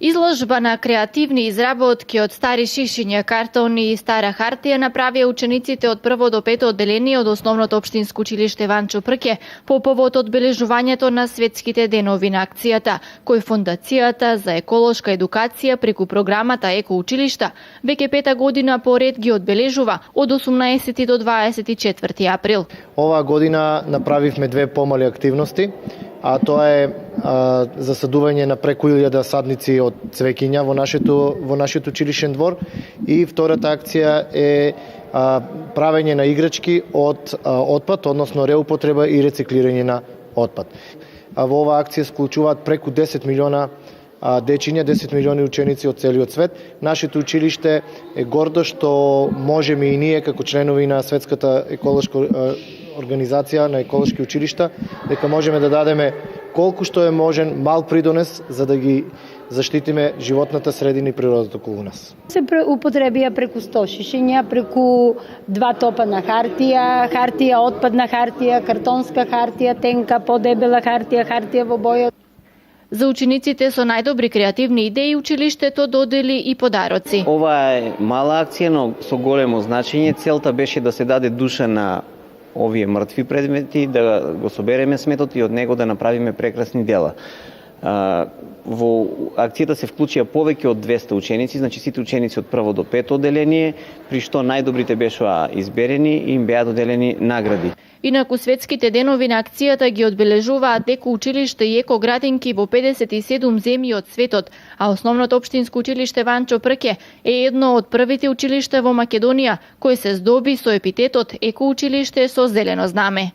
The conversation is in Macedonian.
Изложба на креативни изработки од стари шишиња, картони и стара хартија направија учениците од прво до пето одделение од Основното општинско училиште Ванчо Прке по повод одбележувањето на светските денови на акцијата, кој Фондацијата за еколошка едукација преку програмата Еко училишта веќе пета година поред ги одбележува од 18 до 24 април. Оваа година направивме две помали активности, а тоа е засадување на преку 1000 садници од цвеќиња во нашето училишен двор, и втората акција е правење на играчки од отпад, односно реупотреба и рециклирање на отпад. Во оваа акција склучуваат преку 10 милиона дечиња, 10 милиони ученици од целиот свет. Нашето училиште е гордо што можеме и ние како членови на Светската еколошка организација на еколошки училишта, дека можеме да дадеме колку што е можен мал придонес за да ги заштитиме животната средина и природата околу нас. Се употребија преку 100 шишиња, преку 2 топа на хартија, отпадна хартија, картонска хартија, тенка, подебела хартија во боја. За учениците со најдобри креативни идеи училиштето додели и подароци. Ова е мала акција, но со големо значење. Целта беше да се даде душа на овие мртви предмети, да го собереме сметот и од него да направиме прекрасни дела. Во акцијата се вклучија повеќе од 200 ученици, значи сите ученици од прво до пето одделение, при што најдобрите беа изберени и им беа доделени награди. Инаку светските денови на акцијата ги одбележуваат Еко училиште и Еко градинки во 57 земји од светот, а Основното општинско училиште Ванчо Прке е едно од првите училишта во Македонија кој се здоби со епитетот Еко училиште со зелено знаме.